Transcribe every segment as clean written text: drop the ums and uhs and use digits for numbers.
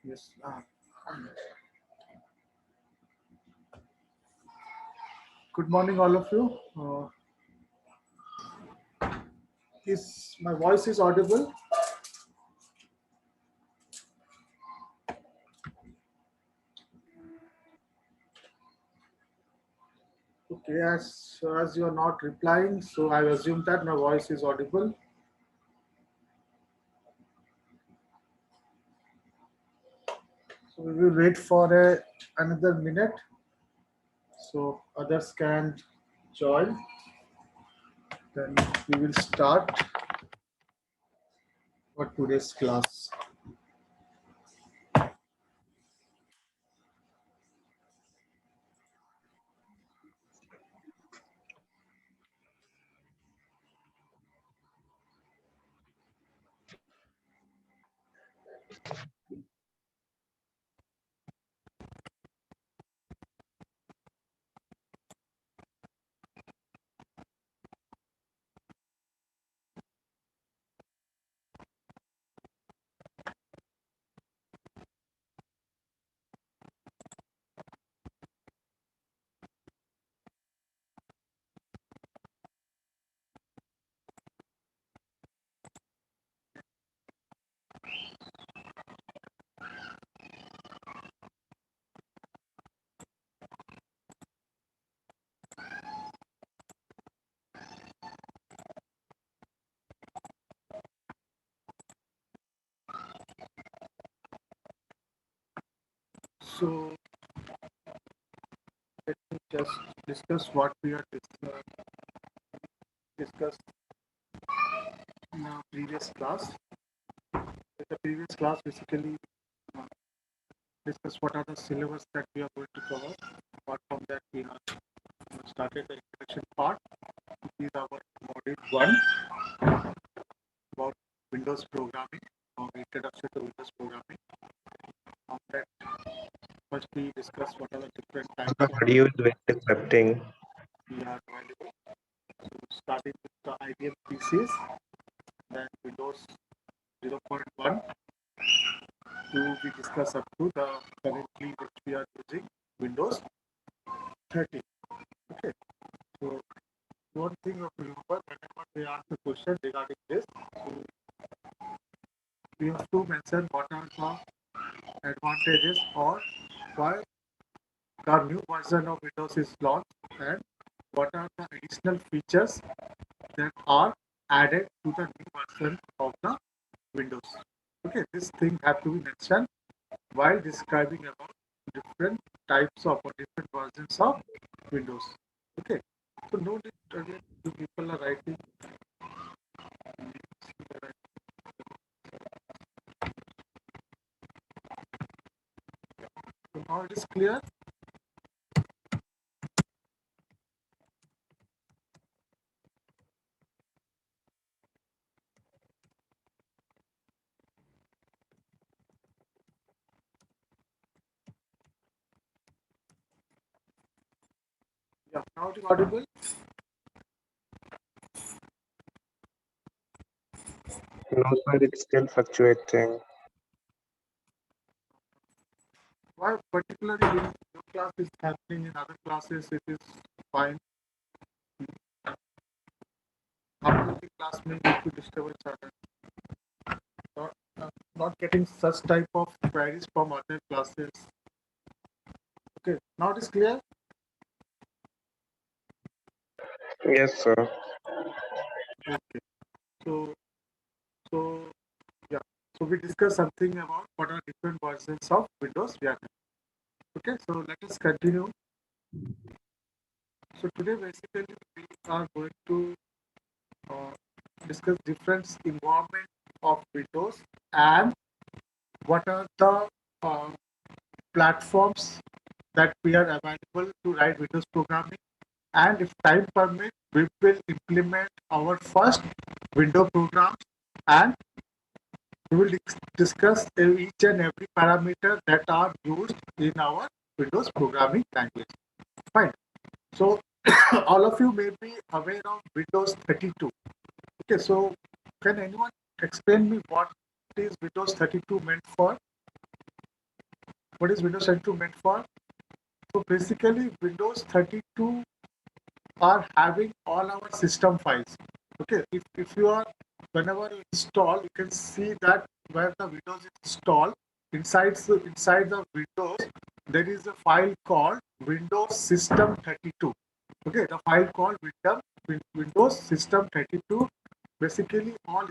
Yes. Good morning, all of you. Is my voice is audible? Okay, as you are not replying, so I assume that my voice is audible. So we will wait for another minute, so others can join. Then we will start for today's class. So let me just discuss what we are discussed in our previous class. In the previous class, basically uh, discuss what are the syllabus that we are going to cover. Apart from that, we have started the introduction part. This is our module 1 about Windows programming or introduction to Windows programming. On that, first we discuss what are the different types The of audio is very disrupting. we are available. So starting with the IBM PCs, then Windows 0.1 to we discuss up to the currently which we are using Windows 30. Okay, so one thing of remember whenever they ask a question regarding this, so we have to mention what are the advantages or why the new version of Windows is launched and what are the additional features that are added to the new version of the Windows. Okay, this thing have to be mentioned while describing about different types of or different versions of Windows. Okay, so no need again, you people are writing. So now it is clear. Yeah, now it is audible. No, sir, it's still fluctuating. Why particularly in your class is happening, in other classes it is fine. आपको की class में कोई disturbance आ रहा है? not getting such type of queries from other classes. Okay, now it is clear. Yes, sir. Okay, so so yeah, so we discussed something about what are different versions of Windows we are having. Okay, so let us continue. So today basically we are going to uh, discuss different involvement of Windows and what are the uh, platforms that we are available to write Windows programming. And if time permits, we will implement our first window program and we will discuss each and every parameter that are used in our Windows programming language. Fine. So all of you may be aware of Windows 32. Okay, so can anyone explain me what is Windows 32 meant for? What is Windows 32 meant for? So basically, Windows 32 are having all our system files. Okay, if you are whenever you install, you can see that where the Windows is installed, inside the Windows, there is a file called Windows System 32. Okay, the file called Windows System 32. Basically, all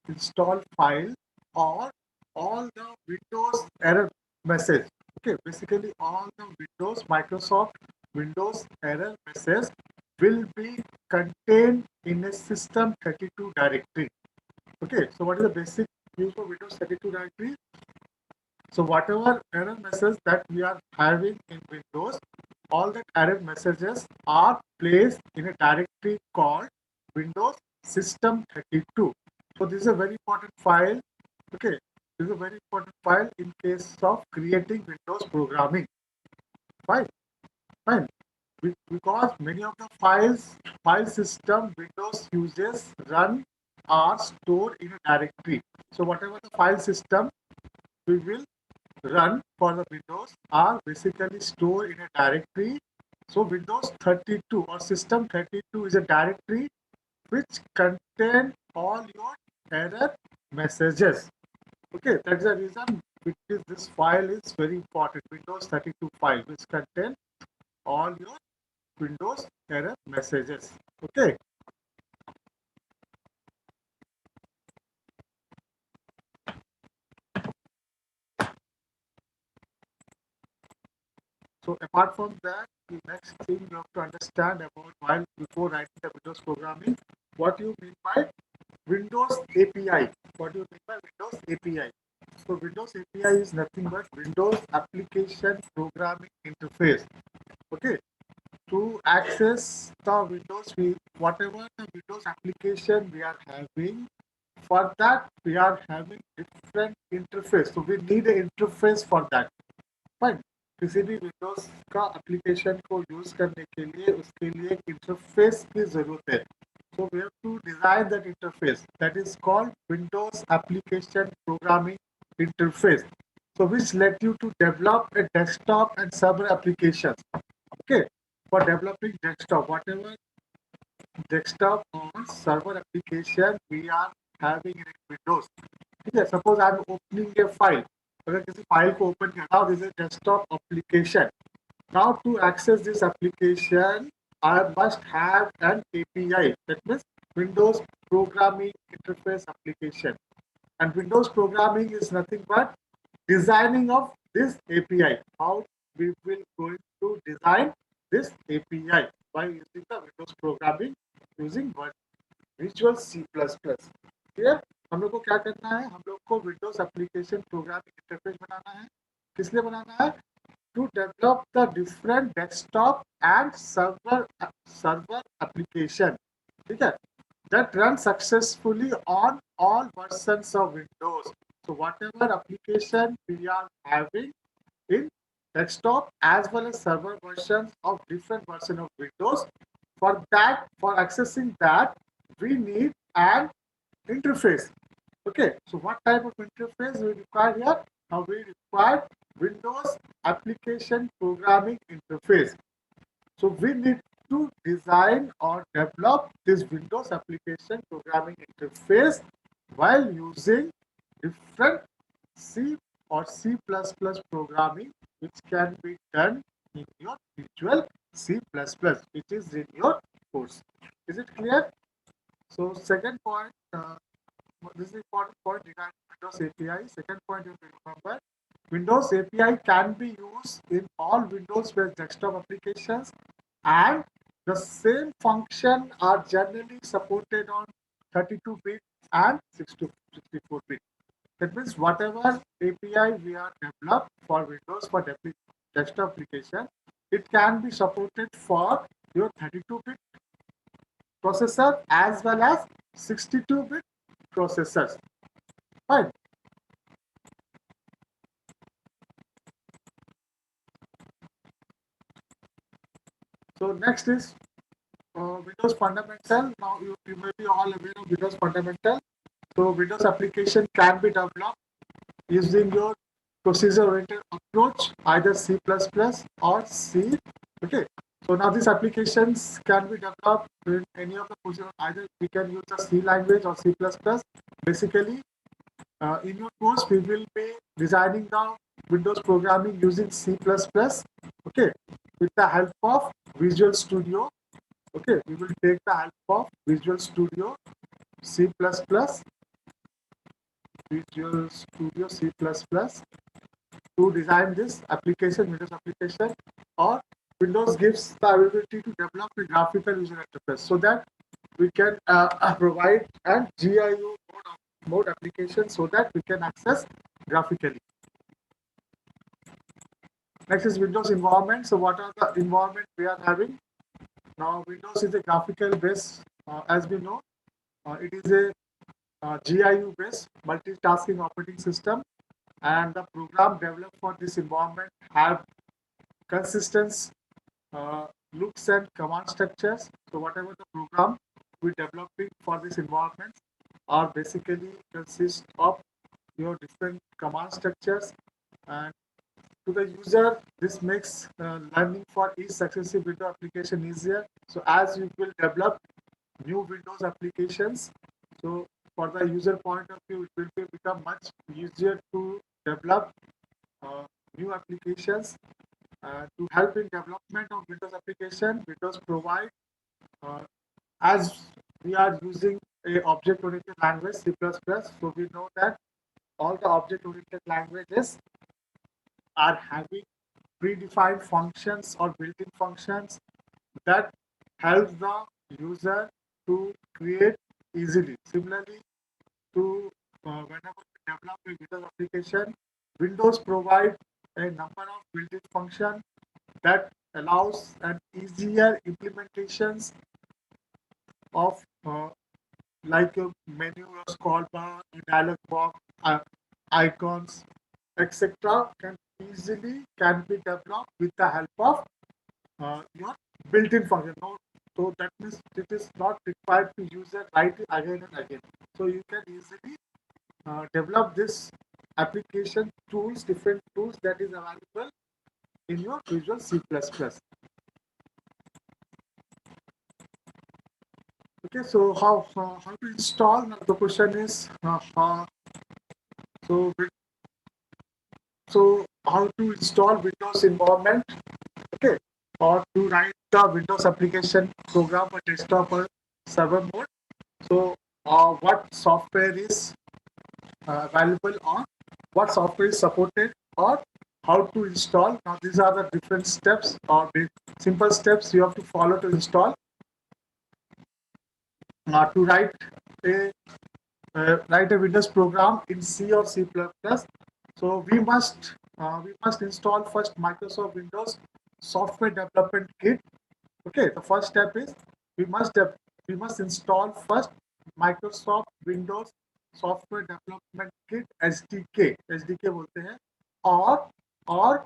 install file or all the Windows error message. Okay, basically all the Windows Microsoft Windows error message will be contained in a System 32 directory. Okay, so what is the basic use of Windows 32 directory? So whatever error message that we are having in Windows, all the error messages are placed in a directory called Windows System 32. So this is a very important file. Okay, this is a very important file in case of creating Windows programming. Fine, fine. Because many of the file system Windows uses run are stored in a directory. So whatever the file system we will run for the Windows are basically stored in a directory. So Windows 32 or System 32 is a directory which contain all your error messages. Okay, that's the reason because this file is very important. Windows 32 file which contain all your Windows error messages. Okay, so apart from that, the next thing you have to understand about while before writing the Windows programming, what you mean by Windows API. What do you mean by Windows API? So Windows API is nothing but Windows Application Programming Interface. Okay, to access the Windows, whatever the Windows application we are having, for that we are having different interface. So we need an interface for that. Fine किसी भी Windows का application को use करने के लिए उसके लिए एक इंटरफेस की जरूरत है so we have to design that interface that is called Windows Application Programming Interface, so which let you to develop a desktop and server applications. Okay, for developing desktop, whatever desktop or server application we are having in Windows. ठीक है, suppose I'm opening a file. अगर किसी file को open करना हो, this is a desktop application. Now to access this application, I must have an API. That means Windows Programming Interface Application. And Windows programming is nothing but designing of this API. How we will going to design this API by using the Windows programming using Visual C++. Clear? हम लोग को क्या करना है? हम लोग को Windows application programming interface बनाना है. किस लिए बनाना है? To develop the different desktop and server application. ठीक है? That run successfully on all versions of Windows. So whatever application we are having in desktop as well as server versions of different version of Windows, for that, for accessing that, we need an interface. Okay, so what type of interface we require here? Now we require Windows Application Programming Interface. So we need to design or develop this Windows Application Programming Interface while using different C or C++ programming which can be done in your Visual C++, which is in your course. Is it clear? So second point, this is important point regarding Windows API. Second point you will remember, Windows API can be used in all Windows-based desktop applications, and the same function are generally supported on 32-bit and 64-bit. That means whatever API we are developed for Windows for desktop application, it can be supported for your 32-bit processor as well as 62-bit processors. Fine. So next is Windows Fundamental. Now you may be all aware of Windows Fundamental. So Windows application can be developed using your procedure-oriented approach, either C++ or C. Okay. So now these applications can be developed in any of the procedure. Either we can use the C language or C++. Basically, in your course, we will be designing the Windows programming using C++. Okay, with the help of Visual Studio. Okay, we will take the help of Visual Studio, C++, Visual Studio, C++, to design this application, Windows application, or Windows gives the ability to develop a graphical user interface so that we can provide a GIU mode application so that we can access graphically. Next is Windows environment. So what are the environment we are having? Now Windows is a graphical base, as we know. It is a GIU based multitasking operating system, and the program developed for this environment have consistent looks and command structures. So whatever the program we developing for this environment are basically consist of your different command structures, and to the user this makes learning for each successive window application easier. So as you will develop new Windows applications, so for the user point of view, it will become much easier to develop uh, new applications. To help in development of Windows application, Windows provide, uh, as we are using a object-oriented language, C++, so we know that all the object-oriented languages are having predefined functions or built-in functions that help the user to create easily. Similarly, to whenever we develop a Windows application, Windows provide a number of built-in functions that allows an easier implementations of like a menu, a scroll bar, a dialog box, icons, etc. can be developed with the help of your built-in function. No, so that means it is not required to use it write it again and again. So you can easily develop this application tools, different tools that is available in your Visual C++. Okay, so how to install? Now the question is so how to install Windows environment? Okay, or to write the Windows application program for desktop or server mode. So what software is available, or what software is supported, or how to install? Now these are the different steps or the simple steps you have to follow to install. To write a Windows program in C or C++. So we must install first Microsoft Windows Software Development Kit. Okay, the first step is we must we must install first Microsoft Windows Software Development Kit SDK. SDK बोलते हैं, or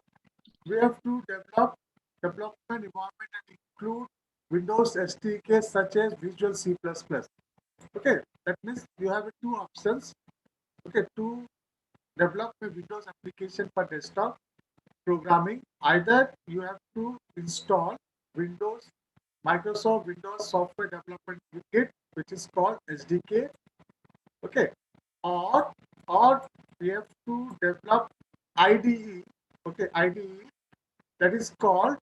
we have to develop development environment that include Windows SDK such as Visual C++. Okay, that means you have two options. Okay, to develop a Windows application for desktop programming, either you have to install Windows Microsoft Windows Software Development Kit, which is called SDK. Okay, or or we have to develop IDE, okay, IDE, that is called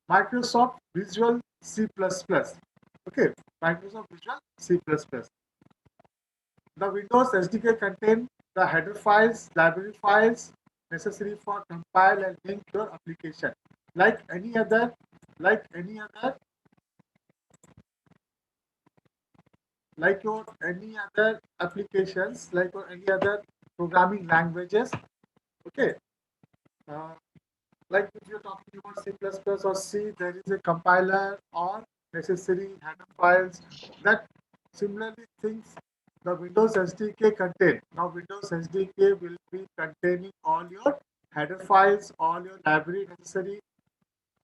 Microsoft Visual C++. Okay, Microsoft Visual C++. The Windows SDK contain the header files, library files necessary for compile and link your application. Like any other, like any other, like your any other applications, like your any other programming languages. Okay, uh, like if you're talking about C++ or C, there is a compiler or necessary header files that similarly things the Windows SDK contain. Now Windows SDK will be containing all your header files, all your library necessary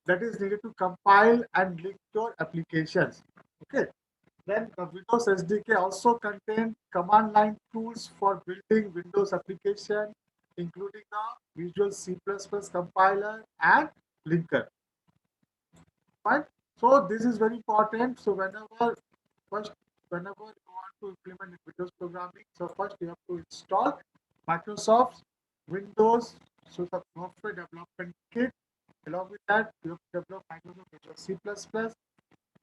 that is needed to compile and link your applications. Okay. Then the Windows SDK also contains command line tools for building Windows application, including the Visual C++ compiler and linker. Fine. So this is very important. So whenever you want to implement Windows programming, so first you have to install Microsoft Windows, so the software development kit. Along with that, you have to develop Microsoft Visual C++.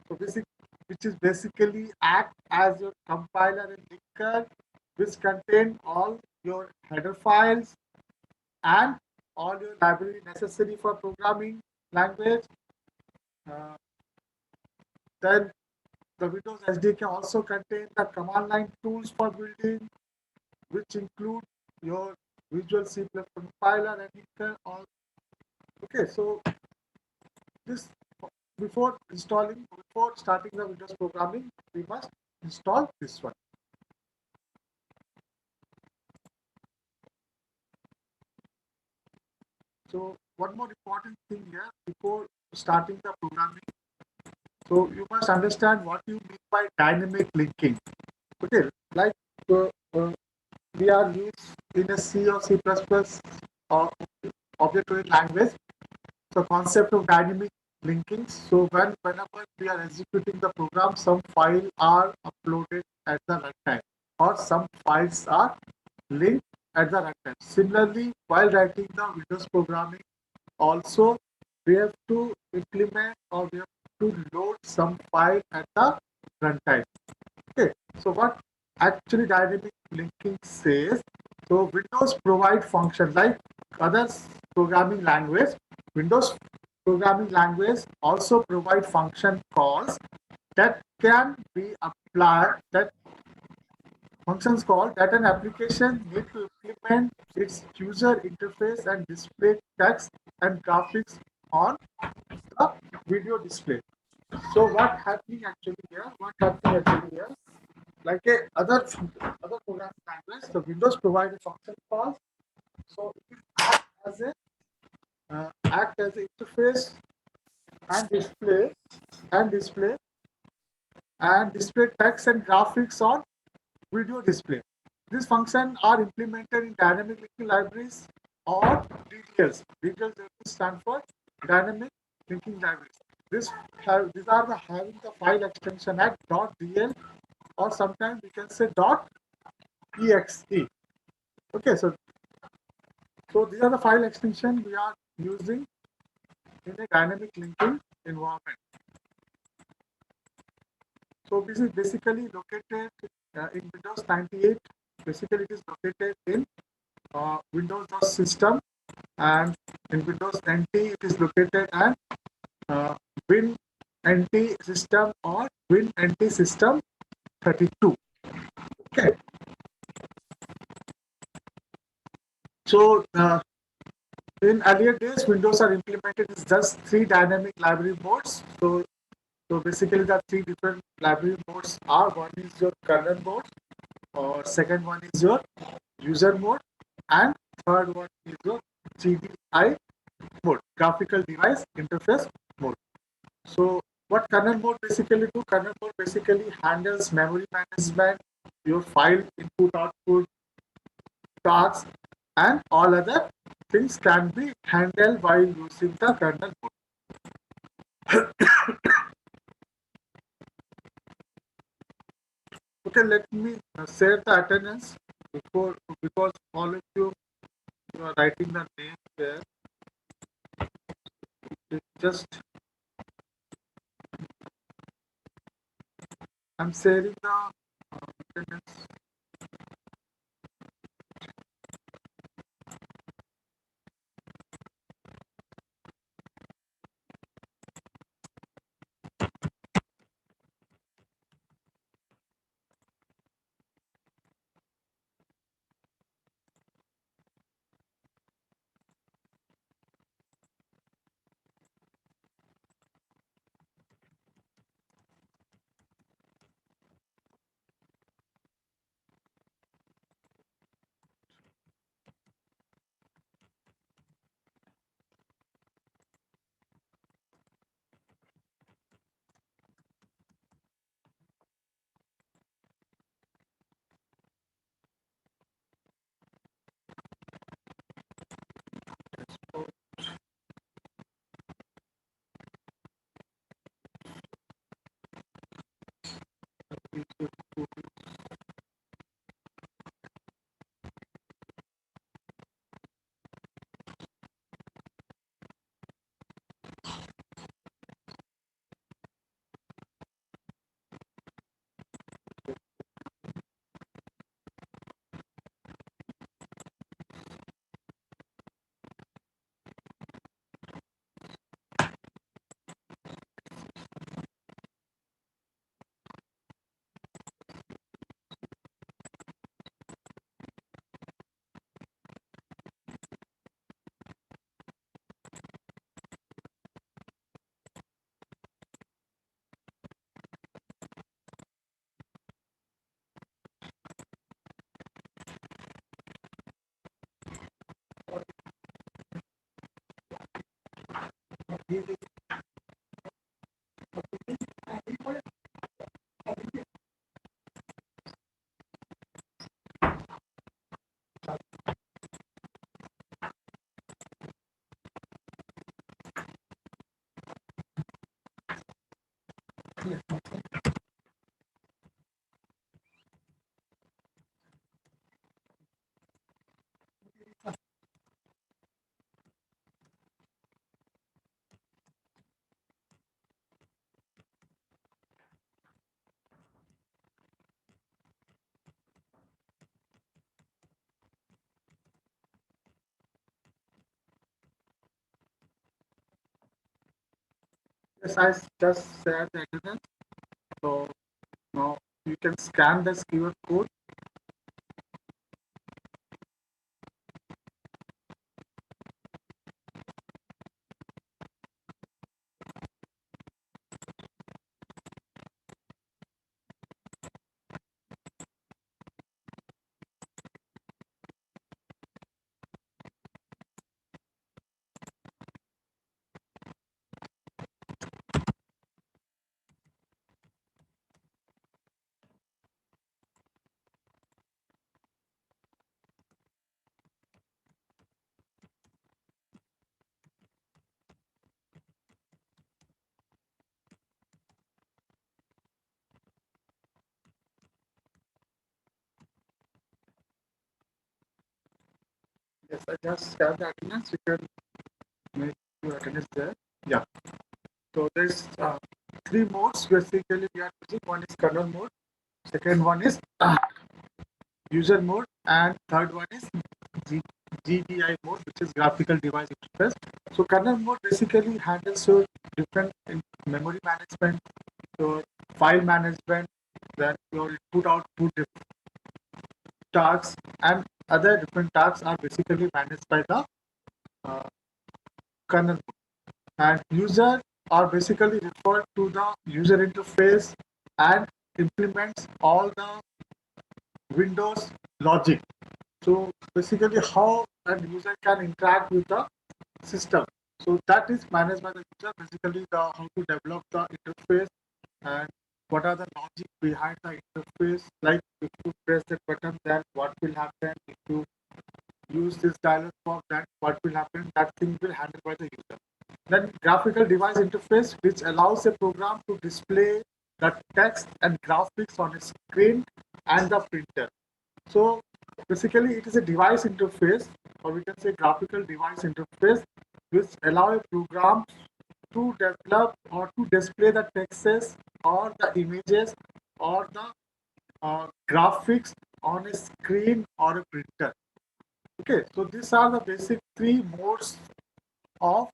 So which is basically act as your compiler and linker, which contain all your header files and all your library necessary for programming language. Uh, then the Windows SDK also contain the command line tools for building, which include your Visual C++ compiler and linker. All okay. So this before starting the Windows programming, we must install this one. So one more important thing here before starting the programming. So you must understand what you mean by dynamic linking. Okay, like uh, uh, we are used in a C or C++ or object-oriented language. So concept of dynamic linking. So whenever we are executing the program, some files are uploaded at the runtime, or some files are linked at the runtime. Similarly, while writing the Windows programming, also we have to implement or we have to load some file at the runtime. Okay, so what actually dynamic linking says, so Windows provide function like other programming language, Windows programming language also provide function calls that can be applied, that functions call that an application need to implement its user interface and display text and graphics on the video display. So what happening actually here? What happening actually here? Like a other programming language, the Windows provide a function call. So it act as a interface and display and display text and graphics on video display. These functions are implemented in dynamic linking libraries or DLLs. DLLs stand for dynamic linking libraries. These are having the file extension at .dl or sometimes we can say .exe. Okay, so these are the file extension we are using in a dynamic linking environment. So this is basically located in Windows 98. Basically, it is located in Windows system, and in Windows NT it is located at Win NT system or Win NT system 32. Okay, so in earlier days, Windows are implemented as just 3 dynamic library modes. So basically, the 3 different library modes are: one is your kernel mode, or second one is your user mode, and third one is your GDI mode, graphical device interface mode. So what kernel mode basically do? Kernel mode basically handles memory management, your file input output tasks, and all other things can be handled while using the kernel mode. Okay, let me share the attendance because all of you are writing the name there, just I'm sharing the attendance. Yes, I just shared the attendance. So now you can scan this QR code. Yes, I just shared the attendance. You can make your attendance there. Yeah. So there's three modes basically we are using. One is kernel mode. Second one is user mode, and third one is G- GDI mode, which is graphical device interface. So kernel mode basically handles your different memory management, your file management, then your input output tasks, and other different tasks are basically managed by the uh, kernel mode. And user are basically referred to the user interface and implements all the Windows logic. So basically, how a user can interact with the system. So that is managed by the user. Basically, the how to develop the interface and what are the logic behind the interface. Like if you press the button, then what will happen? If you use this dialog box, then what will happen? That thing will handle by the user. Then graphical device interface, which allows a program to display the text and graphics on a screen and the printer. So Basically, it is a device interface, or we can say graphical device interface, which allow a program to develop or to display the texts or the images or the graphics on a screen or a printer. Okay, so these are the basic three modes of,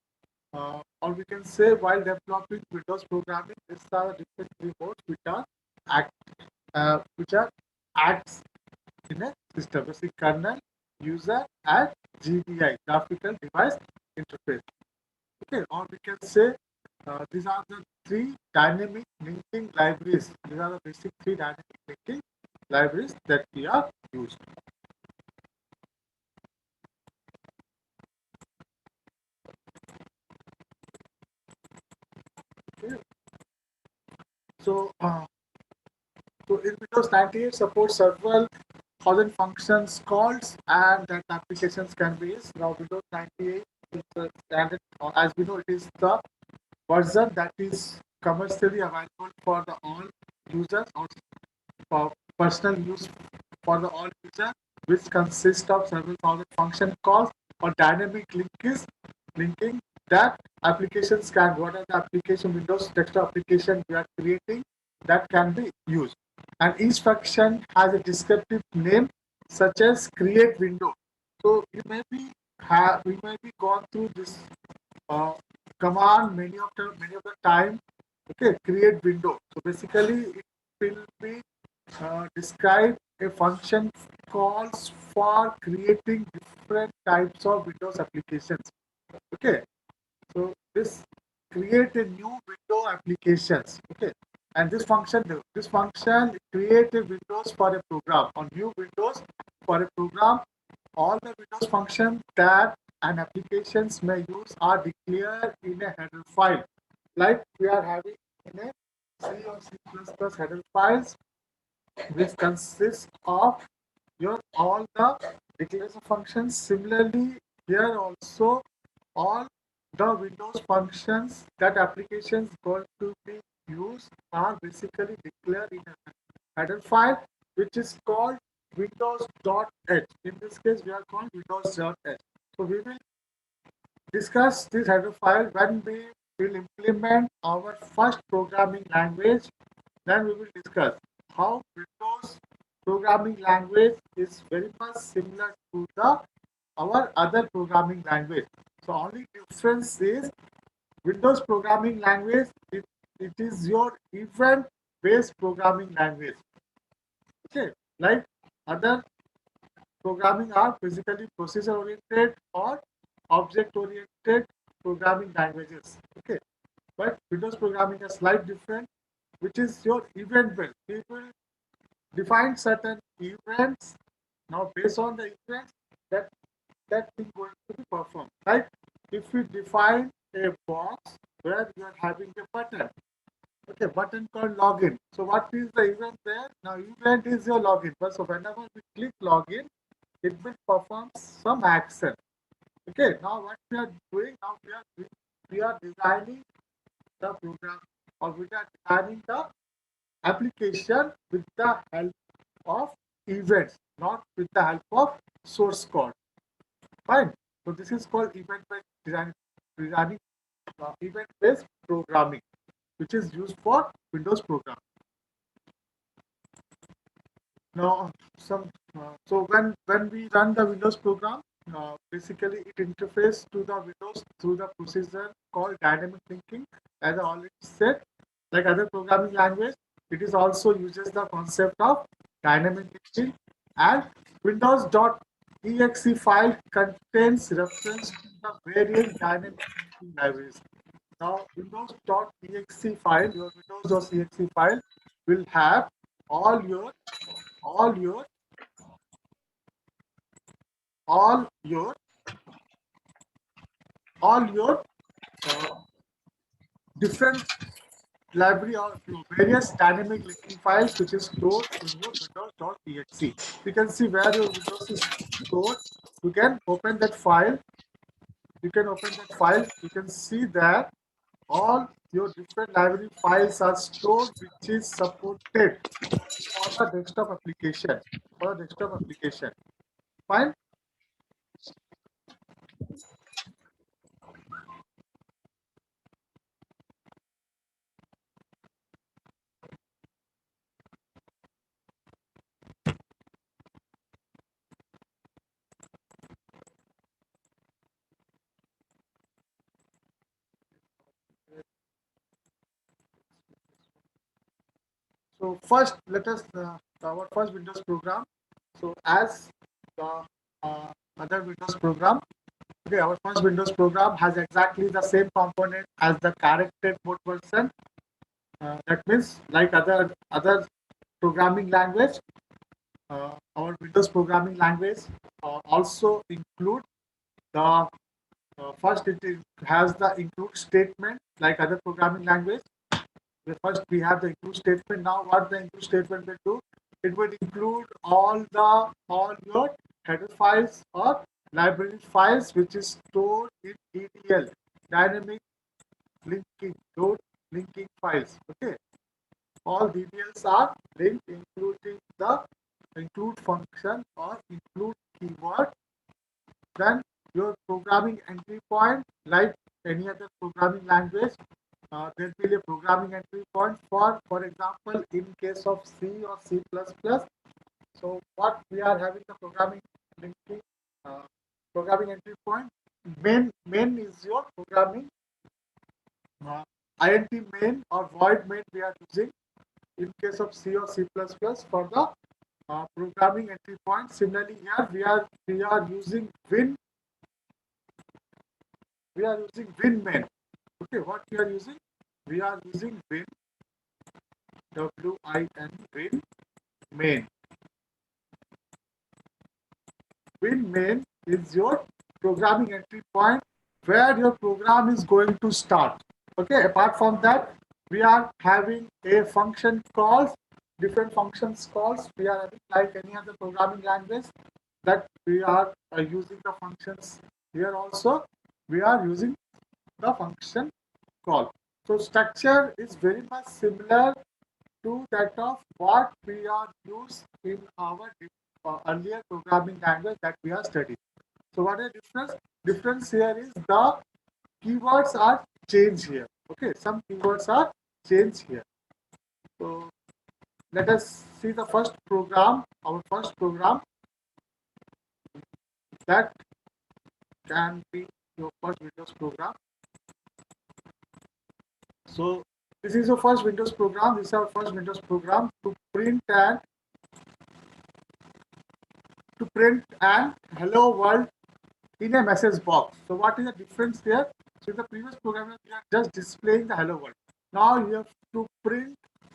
or we can say while developing Windows programming, these are the different three modes act, which are acts in a system, basic kernel, user, and GDI, graphical device interface. Okay, or we can say these are the three dynamic linking libraries. These are the basic three dynamic linking libraries that we are used. Okay. So, so in Windows 98 supports several thousand functions calls and that applications can be used. Now Windows 98 is the standard, as we know, it is the version that is commercially available for the all users or for personal use for the all user, which consists of several thousand function calls or dynamic linking that applications can, what are the application Windows desktop application we are creating that can be used. And each function has a descriptive name such as create window. So you may be we may be gone through this uh, command many of the time. Okay, create window. So basically it will be describe a function calls for creating different types of Windows applications. Okay, so this create a new window applications. Okay, and this function create a windows for a program or new windows for a program. All the Windows functions that an applications may use are declared in a header file, like we are having in a C or C++ header files, which consists of your all the declaration functions. Similarly, here also all the Windows functions that applications going to be used are basically declared in a header file, which is called Windows.h. In this case, we are called Windows.h. So we will discuss this header file when we will implement our first programming language. Then we will discuss how Windows programming language is very much similar to the our other programming language. So only difference is Windows programming language, it is your event based programming language. Okay, like other programming are physically procedure oriented or object oriented programming languages. Okay, but Windows programming is slightly different, which is your event based. It will define certain events. Now, based on the events, that that thing going to be performed. Like if we define a box where you are having a button, okay, button called login. So what is the event there? Now event is your login. But so whenever we click login, it will perform some action. Okay, now what we are doing now, we are designing the program, or we are designing the application with the help of events, not with the help of source code. Fine. So this is called event-based designing event-based programming, which is used for Windows program. Now, so when we run the Windows program, basically it interfaces to the Windows through the procedure called dynamic linking. As I already said, like other programming language, it is also uses the concept of dynamic linking, and Windows.exe file contains reference to the various dynamic linking libraries. Now, Windows.exe file, your Windows.exe file will have all your all your all your all your uh, different library or various dynamic linking files which is stored in your windows.exe. You can see where your Windows is stored. You can open that file. You can open that file. You can see that all your different library files are stored, which is supported for the desktop application. For the desktop application. Fine. So first, let us our first Windows program. So as the other Windows program, okay, our first Windows program has exactly the same component as the corrected mode version. That means, like other programming language, our Windows programming language also include the first it has the include statement like other programming language. First, we have the include statement. Now, what the include statement will do? It will include all your header files or library files, which is stored in DDL, dynamic linking load linking files. Okay, all DDLs are linked, including the include function or include keyword. Then your programming entry point, like any other programming language, there will be a programming entry point for example, in case of C or C++. So what we are having the linking, uh, programming entry point. Main is your programming int main or void main we are using in case of C or C++ for the programming entry point. Similarly, here we are using win main. Okay, what we are using? We are using win win main. Win main is your programming entry point where your program is going to start. Okay, apart from that, we are having a function calls, different functions calls. We are having like any other programming language that we are using the functions here also. We are using the function call. So structure is very much similar to that of what we are used in our earlier programming language that we are studying. So what is the difference? Difference here is the keywords are changed here. Okay, some keywords are changed here. So let us see the first program, our first program that can be your first Windows program. So this is your first Windows program. This is our first Windows program to print an hello world in a message box. So what is the difference here? So in the previous program, we are just displaying the hello world. Now you have to print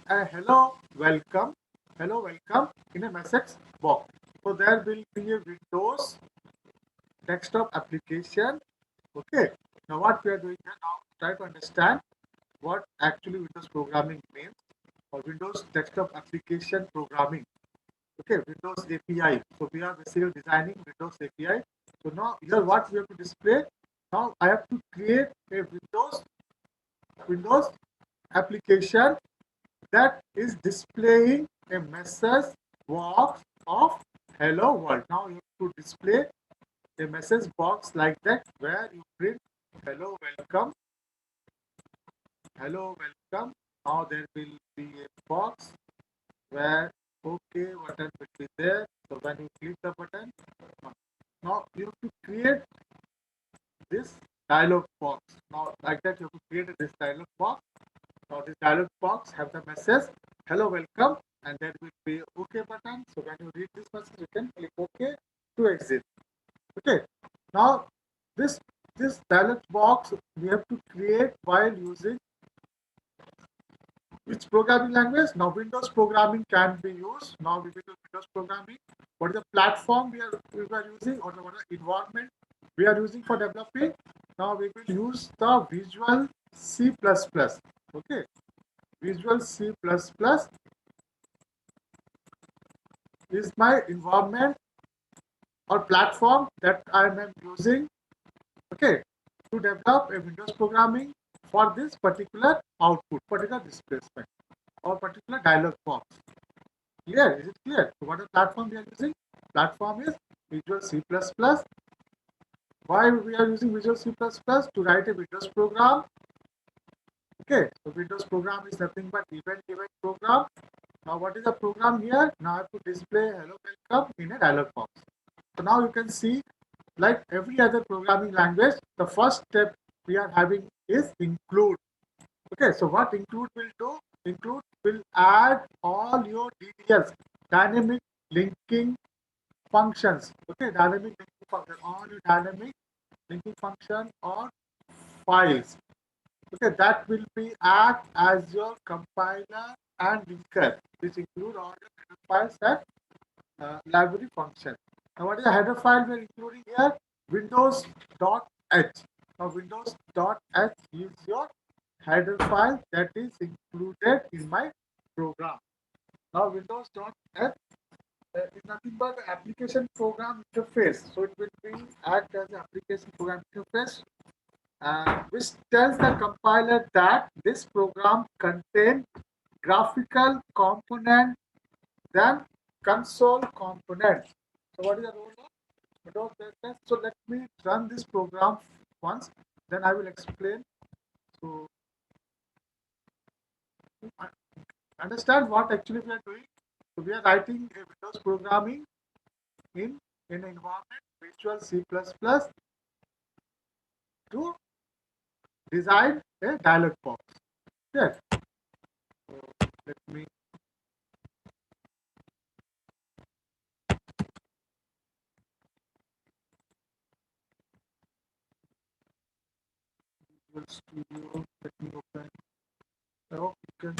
a hello welcome in a message box. So there will be a Windows desktop application. Okay. Now what we are doing here now, try to understand what actually Windows programming means or Windows desktop application programming. Okay, Windows API. So we are basically designing Windows API. So now here what we have to display. Now I have to create a Windows application that is displaying a message box of hello world. Now you have to display a message box like that where you print hello welcome. Hello welcome. Now there will be a box where OK button will be there. So when you click the button, now you have to create this dialog box. Now like that you have to create this dialog box. Now this dialog box have the message hello welcome and there will be OK button. So when you read this message, you can click OK to exit. Okay. Now this dialog box we have to create while using which programming language? Now Windows programming can be used. Now we will use Windows programming. What is the platform we are using or what is the environment we are using for developing? Now we will use the Visual C++. Okay, Visual C++ is my environment or platform that I am using. Okay, to develop a Windows programming for this particular output, particular displacement, or particular dialog box. Clear? Is it clear? So what the platform we are using? Platform is Visual C++. Why we are using Visual C++? To write a Windows program. Okay, so Windows program is nothing but event program. Now what is the program here? Now I have to display hello welcome in a dialog box. So now you can see, like every other programming language, the first step we are having is include. Okay, so what include will do? Include will add all your DLs, dynamic linking functions. Okay, dynamic linking function, all your dynamic linking function or files. Okay, that will be act as your compiler and linker, which include all your files and library function. Now, what is the header file we are including here? Windows.h. Now, Windows.h is your header file that is included in my program. Now, Windows.h is nothing but the application program interface. So, it will be act as an application program interface, which tells the compiler that this program contains graphical component than console component. So what is the role of Windows .NET? So let me run this program once, then I will explain. So understand what actually we are doing. So we are writing a Windows programming in an environment Visual C++ to design a dialog box. Yes. So let me Visual Studio. Let me open. Oh, you can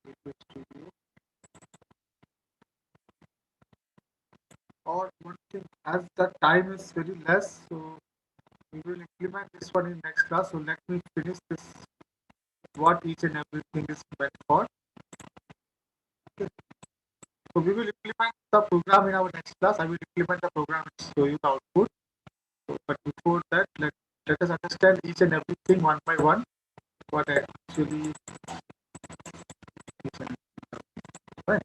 Visual Studio. Or one thing, as the time is very less, so we will implement this one in next class. So let me finish this, what each and everything is meant for. Okay. So we will implement the program in our next class. I will implement the program and show you the output. So, but before that, let us understand each and everything one by one. What actually each and right.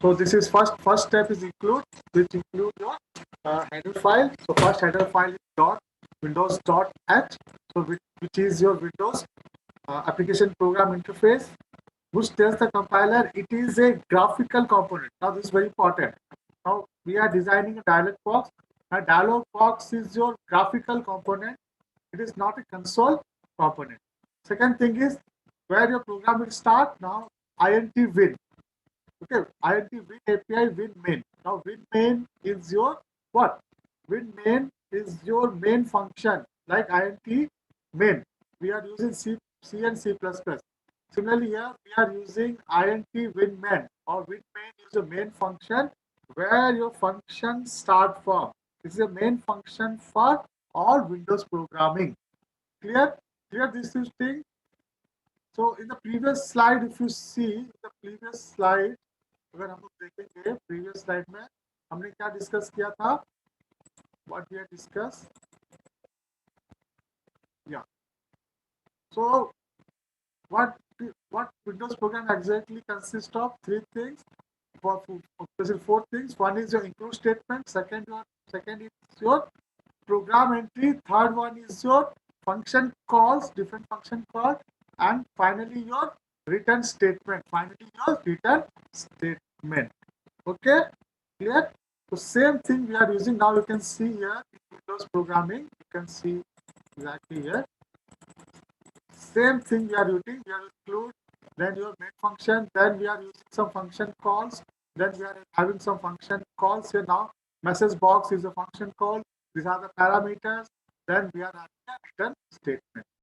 So this is first step is include, which include your header file. So first header file is dot windows.h. So which is your Windows application program interface, which tells the compiler it is a graphical component. Now this is very important. Now we are designing a dialog box. A dialog box is your graphical component. It is not a console component. Second thing is where your program will start. Now int win. Okay, int win API win main. Now win main is your what? Win main is your main function like int main. We are using C and C++. Similarly, here we are using int win main or win main is a main function where your function start from. This is a main function for all Windows programming. Clear? Clear this is thing? So in the previous slide, if you see the previous slide, अगर हम लोग देखेंगे previous slide में हमने क्या discuss किया था? What we had discussed? Yeah. So what Windows program exactly consists of? Three things. Four things. One is your include statement. Second is your program entry. Third one is your function calls, different function calls, and finally your return statement. Okay, clear? So same thing we are using now. You can see here in Windows programming. You can see exactly here. Same thing we are using. We are include, then your main function, then we are using some function calls, then we are having some function calls here now. Message box is a function call. These are the parameters. Then we are having a return statement.